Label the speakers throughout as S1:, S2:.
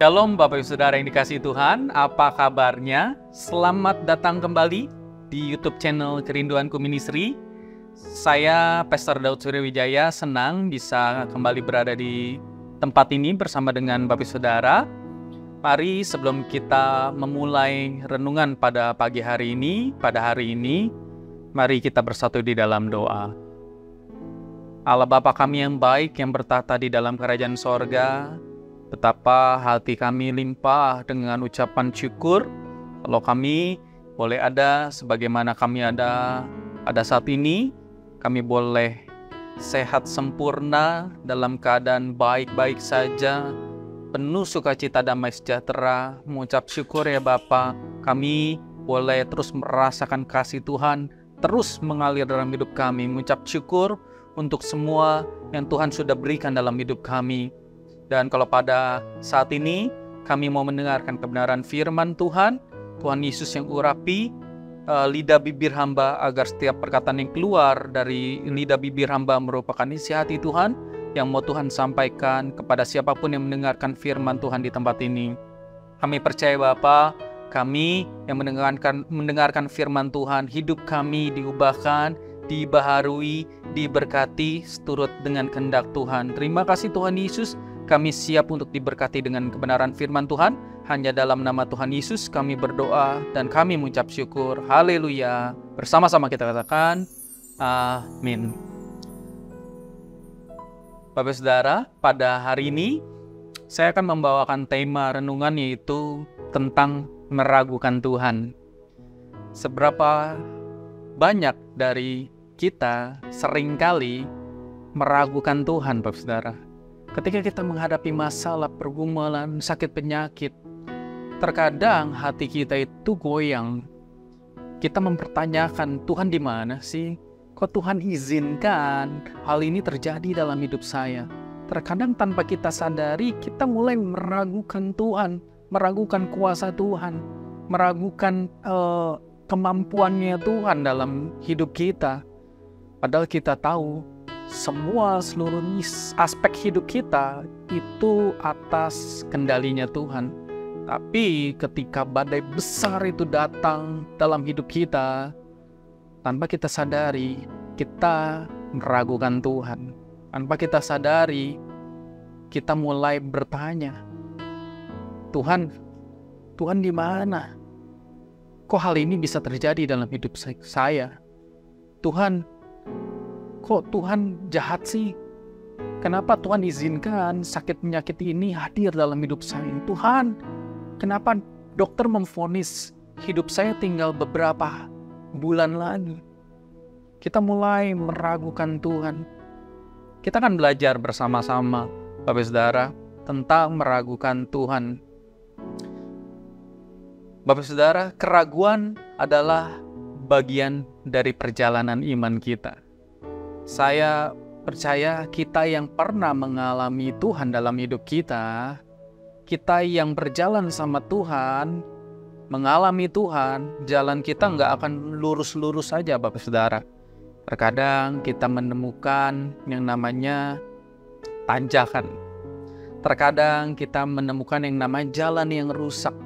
S1: Shalom Bapak Ibu Saudara yang dikasihi Tuhan, apa kabarnya? Selamat datang kembali di YouTube channel Kerinduanku Ministry. Saya Pastor Daud Suryawijaya, senang bisa kembali berada di tempat ini bersama dengan Bapak Ibu Saudara. Mari sebelum kita memulai renungan pada pagi hari ini, mari kita bersatu di dalam doa. Allah Bapa kami yang baik yang bertata di dalam kerajaan sorga, betapa hati kami limpah dengan ucapan syukur kalau kami boleh ada sebagaimana kami ada pada saat ini. Kami boleh sehat sempurna dalam keadaan baik-baik saja, penuh sukacita damai sejahtera. Mengucap syukur ya Bapa, kami boleh terus merasakan kasih Tuhan terus mengalir dalam hidup kami. Mengucap syukur untuk semua yang Tuhan sudah berikan dalam hidup kami. Dan kalau pada saat ini kami mau mendengarkan kebenaran firman Tuhan, Tuhan Yesus yang urapi lidah bibir hamba agar setiap perkataan yang keluar dari lidah bibir hamba merupakan isi hati Tuhan yang mau Tuhan sampaikan kepada siapapun yang mendengarkan firman Tuhan di tempat ini. Kami percaya Bapa, kami yang mendengarkan firman Tuhan, hidup kami diubahkan, dibaharui, diberkati seturut dengan kehendak Tuhan. Terima kasih Tuhan Yesus. Kami siap untuk diberkati dengan kebenaran firman Tuhan. Hanya dalam nama Tuhan Yesus kami berdoa dan kami mengucap syukur. Haleluya. Bersama-sama kita katakan amin. Bapak Saudara, pada hari ini saya akan membawakan tema renungan yaitu tentang meragukan Tuhan. Seberapa banyak dari kita seringkali meragukan Tuhan, Bapak Saudara. Ketika kita menghadapi masalah, pergumulan, sakit penyakit, terkadang hati kita itu goyang. Kita mempertanyakan, Tuhan di mana sih? Kok Tuhan izinkan hal ini terjadi dalam hidup saya? Terkadang tanpa kita sadari, kita mulai meragukan Tuhan, meragukan kuasa Tuhan, meragukan kemampuannya Tuhan dalam hidup kita. Padahal kita tahu, seluruh aspek hidup kita itu atas kendalinya Tuhan. Tapi ketika badai besar itu datang dalam hidup kita, tanpa kita sadari, kita meragukan Tuhan. Tanpa kita sadari, kita mulai bertanya, Tuhan di mana? Kok hal ini bisa terjadi dalam hidup saya? Kok Tuhan jahat sih? Kenapa Tuhan izinkan sakit penyakit ini hadir dalam hidup saya? Tuhan, kenapa dokter memvonis hidup saya tinggal beberapa bulan lagi? Kita mulai meragukan Tuhan. Kita akan belajar bersama-sama, Bapak Saudara, tentang meragukan Tuhan. Bapak Saudara, keraguan adalah bagian dari perjalanan iman kita. Saya percaya kita yang pernah mengalami Tuhan dalam hidup kita, kita yang berjalan sama Tuhan, mengalami Tuhan, jalan kita nggak akan lurus-lurus saja Bapak Saudara. Terkadang kita menemukan yang namanya tanjakan. Terkadang kita menemukan yang namanya jalan yang rusak.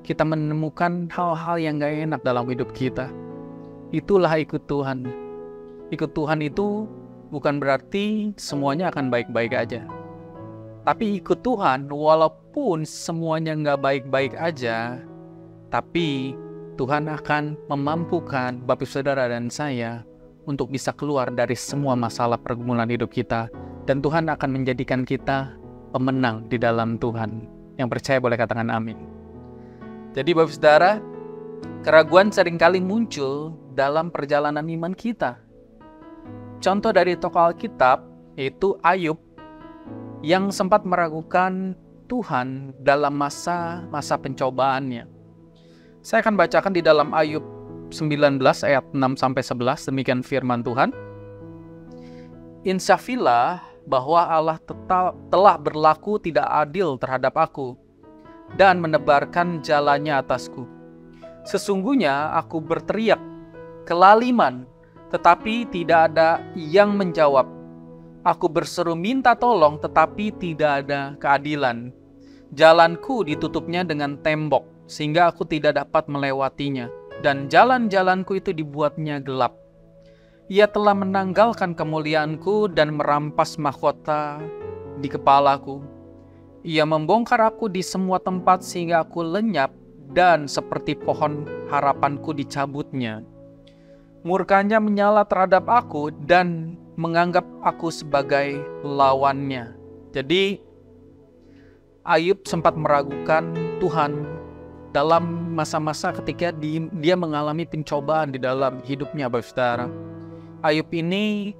S1: Kita menemukan hal-hal yang nggak enak dalam hidup kita. Itulah ikut Tuhan. Ikut Tuhan itu bukan berarti semuanya akan baik-baik aja. Tapi ikut Tuhan walaupun semuanya nggak baik-baik aja, tapi Tuhan akan memampukan Bapak Saudara dan saya untuk bisa keluar dari semua masalah pergumulan hidup kita. Dan Tuhan akan menjadikan kita pemenang di dalam Tuhan. Yang percaya boleh katakan amin. Jadi Bapak Saudara, keraguan seringkali muncul dalam perjalanan iman kita. Contoh dari tokoh Alkitab yaitu Ayub yang sempat meragukan Tuhan dalam masa pencobaannya. Saya akan bacakan di dalam Ayub 19 ayat 6-11, demikian firman Tuhan. Insyafilah bahwa Allah telah berlaku tidak adil terhadap aku dan menebarkan jalannya atasku. Sesungguhnya aku berteriak kelaliman, tetapi tidak ada yang menjawab. Aku berseru minta tolong, tetapi tidak ada keadilan. Jalanku ditutupnya dengan tembok, sehingga aku tidak dapat melewatinya, dan jalan-jalanku itu dibuatnya gelap. Ia telah menanggalkan kemuliaanku dan merampas mahkota di kepalaku. Ia membongkar aku di semua tempat sehingga aku lenyap, dan seperti pohon harapanku dicabutnya. Murkanya menyala terhadap aku dan menganggap aku sebagai lawannya. Jadi Ayub sempat meragukan Tuhan dalam masa-masa ketika dia mengalami pencobaan di dalam hidupnya, Bapak Saudara. Ayub ini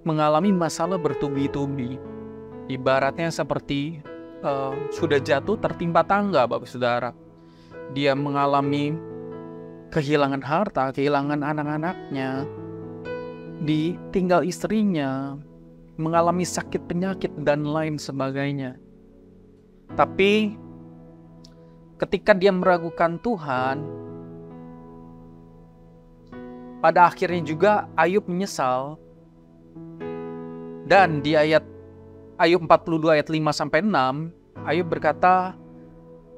S1: mengalami masalah bertubi-tubi. Ibaratnya seperti sudah jatuh tertimpa tangga, Bapak Saudara. Dia mengalami kehilangan harta, kehilangan anak-anaknya, ditinggal istrinya, mengalami sakit penyakit dan lain sebagainya. Tapi ketika dia meragukan Tuhan, pada akhirnya juga Ayub menyesal. Dan di Ayub 42 ayat 5-6, Ayub berkata,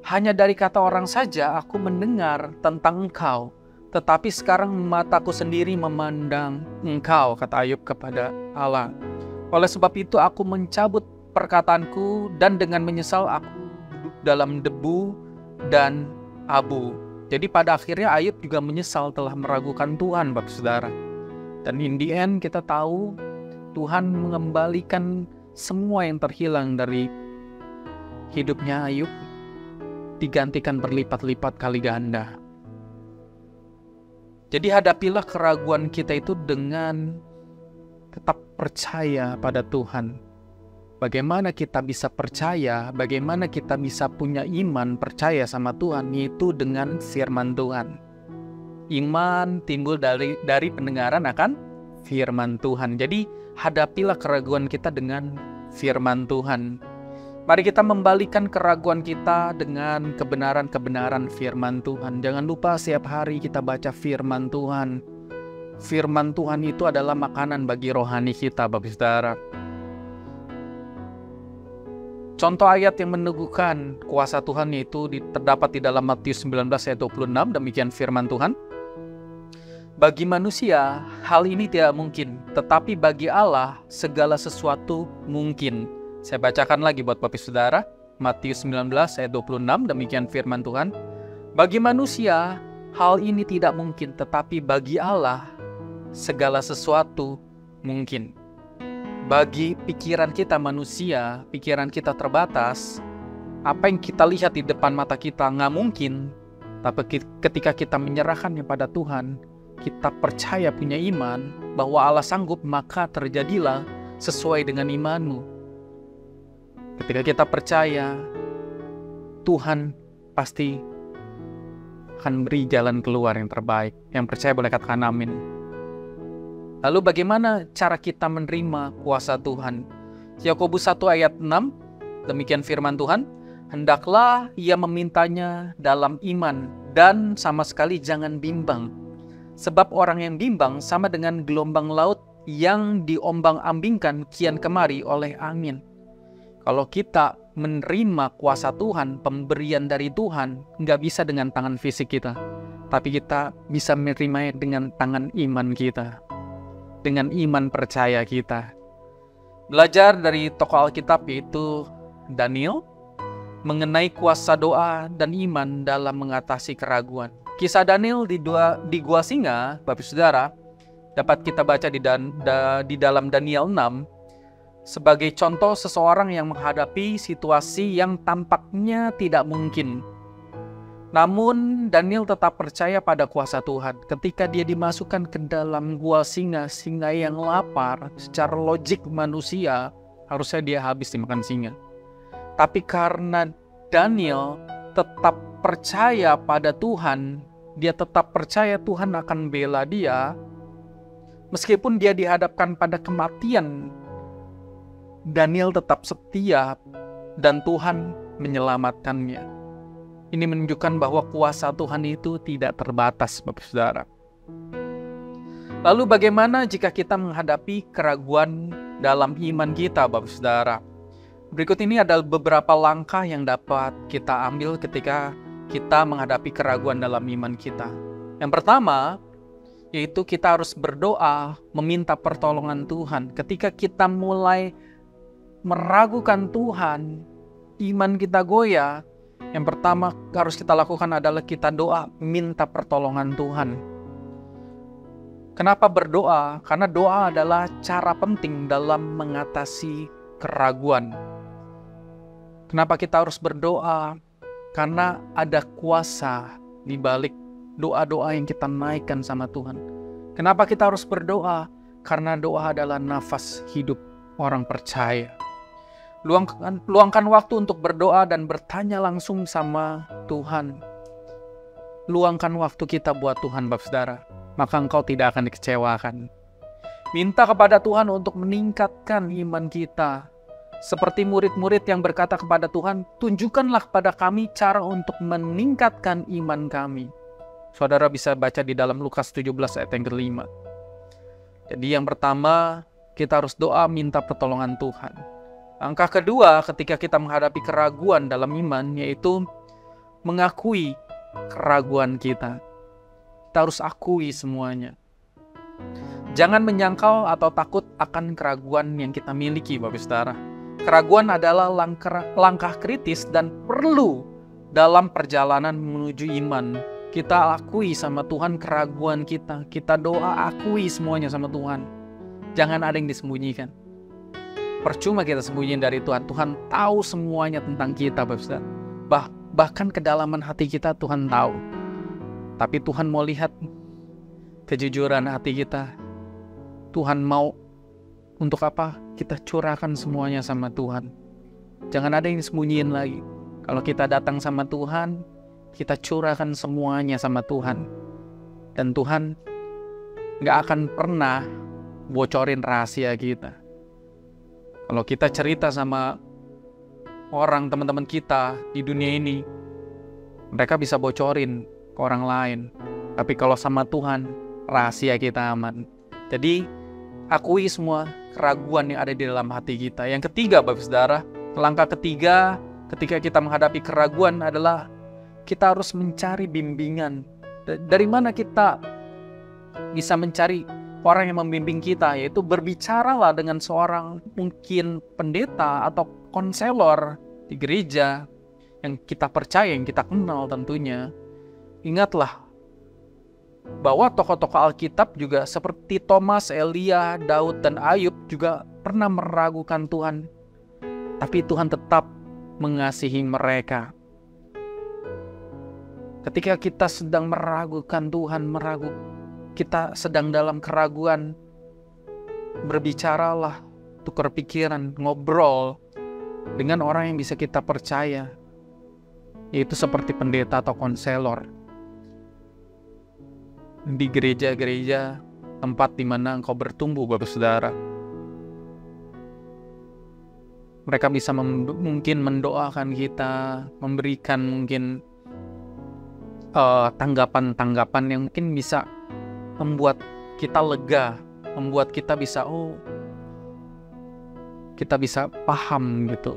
S1: "Hanya dari kata orang saja aku mendengar tentang Engkau, tetapi sekarang mataku sendiri memandang Engkau," kata Ayub kepada Allah. "Oleh sebab itu aku mencabut perkataanku, dan dengan menyesal aku duduk dalam debu dan abu." Jadi pada akhirnya Ayub juga menyesal telah meragukan Tuhan, Bapak Saudara. Dan in the end kita tahu Tuhan mengembalikan semua yang terhilang dari hidupnya Ayub, digantikan berlipat-lipat kali ganda. Jadi hadapilah keraguan kita itu dengan tetap percaya pada Tuhan. Bagaimana kita bisa percaya, bagaimana kita bisa punya iman percaya sama Tuhan, yaitu dengan firman Tuhan. Iman timbul dari pendengaran akan firman Tuhan. Jadi hadapilah keraguan kita dengan firman Tuhan. Mari kita membalikan keraguan kita dengan kebenaran-kebenaran firman Tuhan. Jangan lupa setiap hari kita baca firman Tuhan. Firman Tuhan itu adalah makanan bagi rohani kita, Bapak Saudara. Contoh ayat yang meneguhkan kuasa Tuhan yaitu terdapat di dalam Matius 19 ayat 26, demikian firman Tuhan. "Bagi manusia hal ini tidak mungkin, tetapi bagi Allah segala sesuatu mungkin." Saya bacakan lagi buat Bapak Saudara, Matius 19 ayat 26, demikian firman Tuhan. "Bagi manusia hal ini tidak mungkin, tetapi bagi Allah segala sesuatu mungkin." Bagi pikiran kita manusia, pikiran kita terbatas, apa yang kita lihat di depan mata kita nggak mungkin. Tapi ketika kita menyerahkannya pada Tuhan, kita percaya punya iman bahwa Allah sanggup, maka terjadilah sesuai dengan imanmu. Ketika kita percaya, Tuhan pasti akan beri jalan keluar yang terbaik. Yang percaya boleh katakan amin. Lalu bagaimana cara kita menerima kuasa Tuhan? Yakobus 1 ayat 6, demikian firman Tuhan. "Hendaklah ia memintanya dalam iman, dan sama sekali jangan bimbang. Sebab orang yang bimbang sama dengan gelombang laut yang diombang-ambingkan kian kemari oleh angin." Kalau kita menerima kuasa Tuhan, pemberian dari Tuhan, nggak bisa dengan tangan fisik kita. Tapi kita bisa menerimanya dengan tangan iman kita. Dengan iman percaya kita. Belajar dari tokoh Alkitab yaitu Daniel mengenai kuasa doa dan iman dalam mengatasi keraguan. Kisah Daniel di Gua Singa, Bapak Saudara, dapat kita baca di dalam Daniel 6 sebagai contoh seseorang yang menghadapi situasi yang tampaknya tidak mungkin. Namun Daniel tetap percaya pada kuasa Tuhan. Ketika dia dimasukkan ke dalam gua singa yang lapar, secara logik manusia harusnya dia habis dimakan singa. Tapi karena Daniel tetap percaya pada Tuhan, dia tetap percaya Tuhan akan bela dia, meskipun dia dihadapkan pada kematian, Daniel tetap setia dan Tuhan menyelamatkannya. Ini menunjukkan bahwa kuasa Tuhan itu tidak terbatas, Bapak Saudara. Lalu bagaimana jika kita menghadapi keraguan dalam iman kita, Bapak Saudara? Berikut ini adalah beberapa langkah yang dapat kita ambil ketika kita menghadapi keraguan dalam iman kita. Yang pertama, yaitu kita harus berdoa, meminta pertolongan Tuhan. Ketika kita mulai meragukan Tuhan, iman kita goyah, yang pertama harus kita lakukan adalah kita doa, minta pertolongan Tuhan. Kenapa berdoa? Karena doa adalah cara penting dalam mengatasi keraguan. Kenapa kita harus berdoa? Karena ada kuasa di balik doa-doa yang kita naikkan sama Tuhan. Kenapa kita harus berdoa? Karena doa adalah nafas hidup orang percaya. Luangkan waktu untuk berdoa dan bertanya langsung sama Tuhan. Luangkan waktu kita buat Tuhan, Bapak Saudara. Maka engkau tidak akan dikecewakan. Minta kepada Tuhan untuk meningkatkan iman kita. Seperti murid-murid yang berkata kepada Tuhan, tunjukkanlah kepada kami cara untuk meningkatkan iman kami. Saudara bisa baca di dalam Lukas 17 ayat yang ke-5. Jadi yang pertama, kita harus doa minta pertolongan Tuhan. Langkah kedua ketika kita menghadapi keraguan dalam iman, yaitu mengakui keraguan kita. Kita harus akui semuanya. Jangan menyangkal atau takut akan keraguan yang kita miliki, Bapak Saudara. Keraguan adalah langkah kritis dan perlu dalam perjalanan menuju iman. Kita akui sama Tuhan keraguan kita. Kita doa akui semuanya sama Tuhan. Jangan ada yang disembunyikan. Percuma kita sembunyiin dari Tuhan. Tuhan tahu semuanya tentang kita, Bapak Saudara. Bahkan kedalaman hati kita Tuhan tahu. Tapi Tuhan mau lihat kejujuran hati kita. Tuhan mau untuk apa? Kita curahkan semuanya sama Tuhan. Jangan ada yang disembunyiin lagi. Kalau kita datang sama Tuhan, kita curahkan semuanya sama Tuhan. Dan Tuhan gak akan pernah bocorin rahasia kita. Kalau kita cerita sama orang, teman-teman kita di dunia ini, mereka bisa bocorin ke orang lain. Tapi kalau sama Tuhan, rahasia kita aman. Jadi, akui semua keraguan yang ada di dalam hati kita. Yang ketiga, Bapak Saudara, langkah ketiga ketika kita menghadapi keraguan adalah kita harus mencari bimbingan. Dari mana kita bisa mencari orang yang membimbing kita? Yaitu berbicaralah dengan seorang mungkin pendeta atau konselor di gereja yang kita percaya, yang kita kenal tentunya. Ingatlah bahwa tokoh-tokoh Alkitab juga seperti Thomas, Elia, Daud, dan Ayub juga pernah meragukan Tuhan. Tapi Tuhan tetap mengasihi mereka. Ketika kita sedang meragukan Tuhan, kita sedang dalam keraguan, berbicaralah, tukar pikiran, ngobrol dengan orang yang bisa kita percaya. Yaitu seperti pendeta atau konselor. Di gereja-gereja, tempat di mana engkau bertumbuh, Bapak Saudara. Mereka bisa mungkin mendoakan kita, memberikan mungkin tanggapan-tanggapan yang mungkin bisa membuat kita lega, membuat kita bisa kita bisa paham gitu.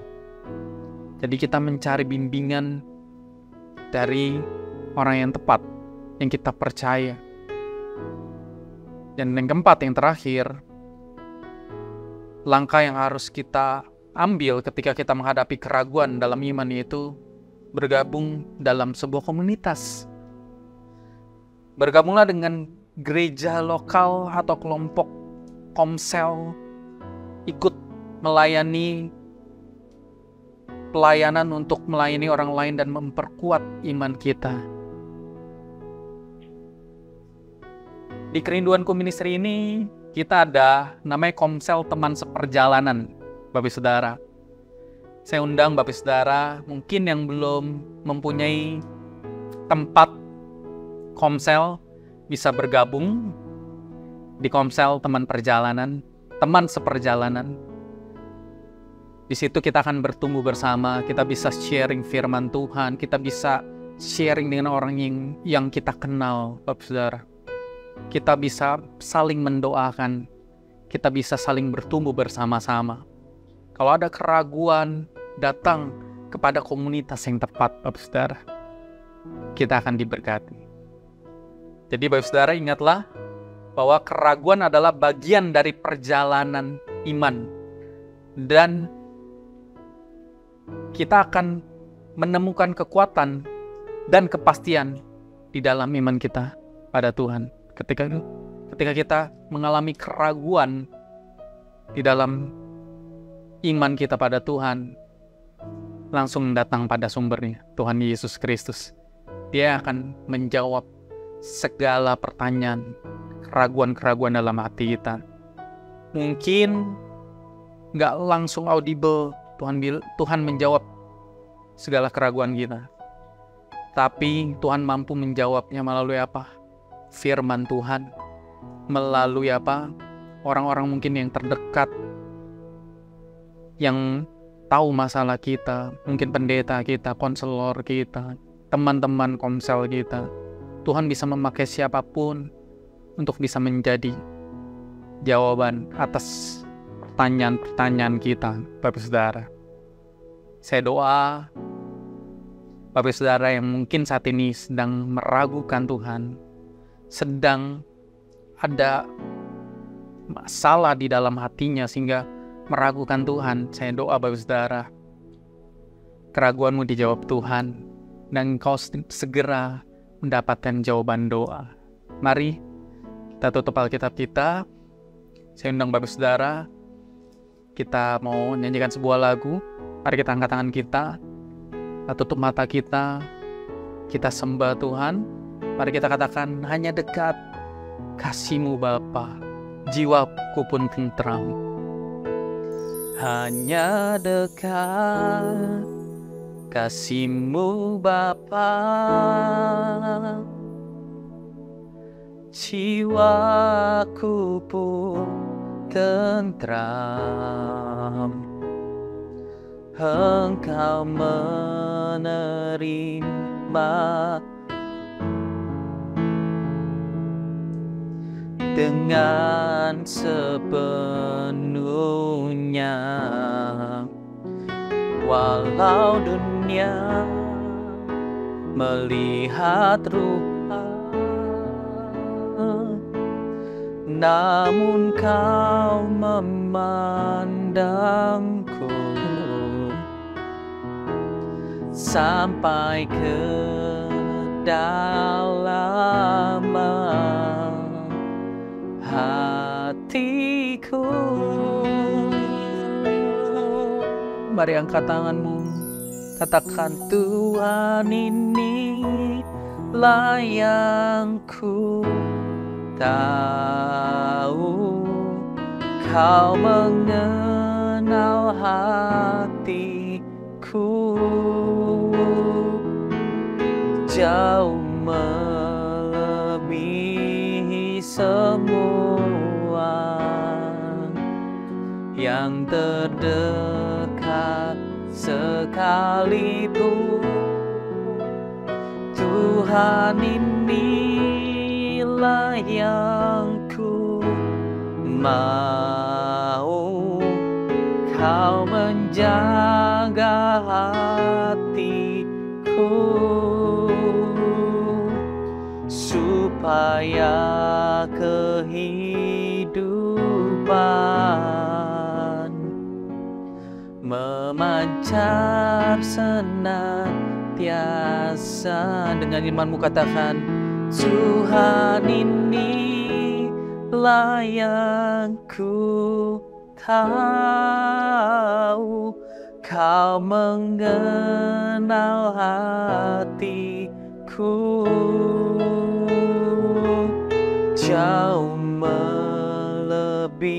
S1: Jadi kita mencari bimbingan dari orang yang tepat, yang kita percaya. Dan yang keempat, yang terakhir, langkah yang harus kita ambil ketika kita menghadapi keraguan dalam iman, yaitu bergabung dalam sebuah komunitas. Bergabunglah dengan gereja lokal atau kelompok komsel, ikut melayani pelayanan untuk melayani orang lain dan memperkuat iman kita. Di Kerinduanku Ministry ini, kita ada namanya Komsel Teman Seperjalanan, Bapak Saudara. Saya undang Bapak Saudara, mungkin yang belum mempunyai tempat komsel, bisa bergabung di Komsel Teman Perjalanan, Teman Seperjalanan. Di situ kita akan bertumbuh bersama, kita bisa sharing firman Tuhan, kita bisa sharing dengan orang yang kita kenal, Bapak Saudara. Kita bisa saling mendoakan, kita bisa saling bertumbuh bersama-sama. Kalau ada keraguan, datang kepada komunitas yang tepat, Bapak Saudara. Kita akan diberkati. Jadi Bapak Saudara, ingatlah bahwa keraguan adalah bagian dari perjalanan iman. Dan kita akan menemukan kekuatan dan kepastian di dalam iman kita pada Tuhan. Ketika kita mengalami keraguan di dalam iman kita pada Tuhan, langsung datang pada sumbernya, Tuhan Yesus Kristus. Dia akan menjawab segala pertanyaan, keraguan-keraguan dalam hati kita. Mungkin nggak langsung audible, Tuhan menjawab segala keraguan kita. Tapi Tuhan mampu menjawabnya melalui apa? Firman Tuhan. Melalui apa? Orang-orang mungkin yang terdekat, yang tahu masalah kita, mungkin pendeta kita, konselor kita, teman-teman komsel kita. Tuhan bisa memakai siapapun untuk bisa menjadi jawaban atas pertanyaan-pertanyaan kita, Bapak Saudara. Saya doa Bapak Saudara yang mungkin saat ini sedang meragukan Tuhan, sedang ada masalah di dalam hatinya sehingga meragukan Tuhan, saya doa Bapak Saudara, keraguanmu dijawab Tuhan dan engkau segera mendapatkan jawaban doa. Mari kita tutup Alkitab kita. Saya undang Bapak Saudara, kita mau nyanyikan sebuah lagu. Mari kita angkat tangan kita tutup mata kita sembah Tuhan. Mari kita katakan, hanya dekat kasih-Mu Bapa, jiwaku pun tentram. Hanya dekat kasih-Mu Bapa, jiwaku pun tentram. Engkau menerima dengan sepenuhnya, walau dunia melihat rupa, namun Kau memandangku sampai ke dalam hatiku. Mari angkat tanganmu, katakan, Tuhan inilah yang ku tahu, Kau mengenal hatiku jauh melebihi semua yang terdekat sekalipun. Tuhan inilah yang ku mau, Kau menjaga hatiku supaya kehidupan memancar senantiasa. Dengan imanmu katakan, Tuhan inilah yang ku tahu, Kau mengenal hatiku jauh melebihi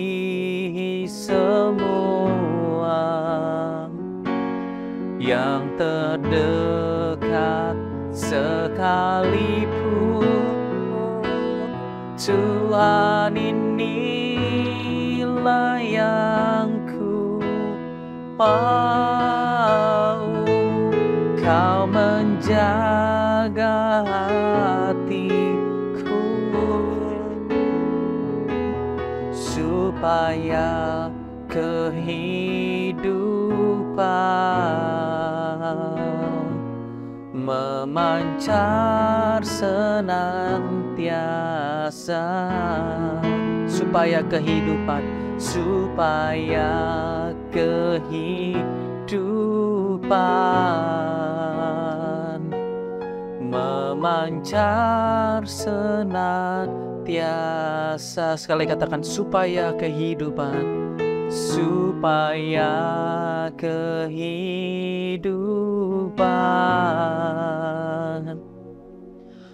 S1: semua yang terdekat sekalipun. Tuhan inilah yang ku mau, Kau menjaga hatiku supaya kehidupan, memancar senantiasa, supaya kehidupan memancar senantiasa. Sekali katakan, supaya kehidupan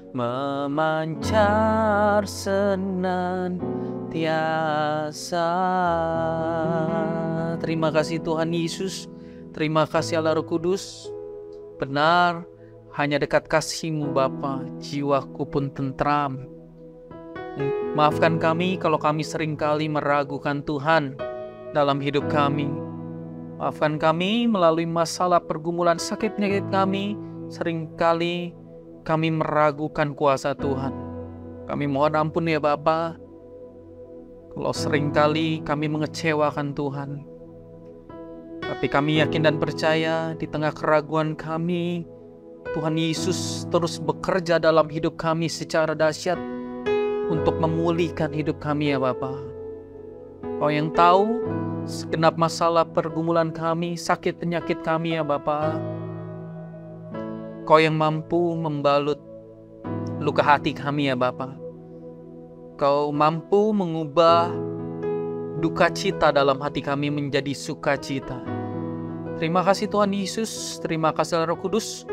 S1: memancar senantiasa. Terima kasih Tuhan Yesus, terima kasih Allah Roh Kudus. Benar, hanya dekat kasih-Mu Bapa, jiwaku pun tentram. Maafkan kami kalau kami seringkali meragukan Tuhan dalam hidup kami. Maafkan kami melalui masalah pergumulan sakit penyakit kami, seringkali kami meragukan kuasa Tuhan. Kami mohon ampun ya Bapa, kalau seringkali kami mengecewakan Tuhan. Tapi kami yakin dan percaya di tengah keraguan kami, Tuhan Yesus terus bekerja dalam hidup kami secara dahsyat untuk memulihkan hidup kami ya Bapa. Kau yang tahu segenap masalah pergumulan kami, sakit penyakit kami ya Bapa. Kau yang mampu membalut luka hati kami ya Bapa. Kau mampu mengubah duka cita dalam hati kami menjadi sukacita. Terima kasih Tuhan Yesus, terima kasih Roh Kudus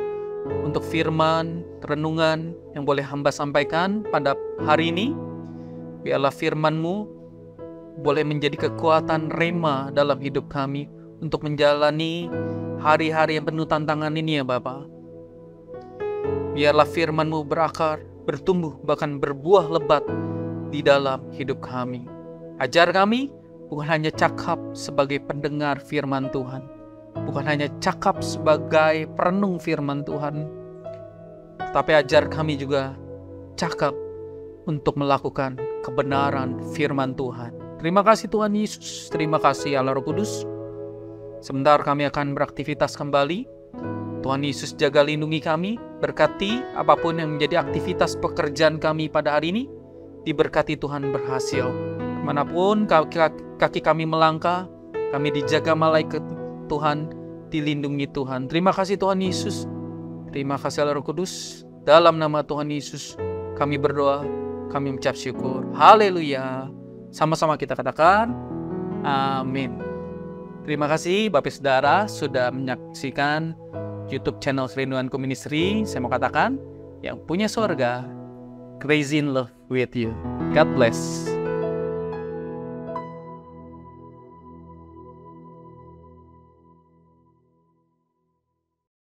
S1: untuk firman, renungan yang boleh hamba sampaikan pada hari ini. Biarlah firman-Mu boleh menjadi kekuatan rema dalam hidup kami untuk menjalani hari-hari yang penuh tantangan ini ya Bapa. Biarlah firman-Mu berakar, bertumbuh, bahkan berbuah lebat di dalam hidup kami. Ajar kami bukan hanya cakap sebagai pendengar firman Tuhan, bukan hanya cakap sebagai perenung firman Tuhan, tapi ajar kami juga cakap untuk melakukan kebenaran firman Tuhan. Terima kasih Tuhan Yesus, terima kasih Allah Roh Kudus. Sebentar kami akan beraktivitas kembali. Tuhan Yesus jaga lindungi kami, berkati apapun yang menjadi aktivitas pekerjaan kami pada hari ini. Diberkati Tuhan berhasil. Manapun kaki kami melangkah, kami dijaga malaikat Tuhan, dilindungi Tuhan. Terima kasih Tuhan Yesus. Terima kasih Allah Roh Kudus. Dalam nama Tuhan Yesus kami berdoa, kami mengucap syukur. Haleluya. Sama-sama kita katakan amin. Terima kasih Bapak Saudara sudah menyaksikan YouTube channel Kerinduanku Ministry. Saya mau katakan, yang punya surga, crazy in love with you. God bless.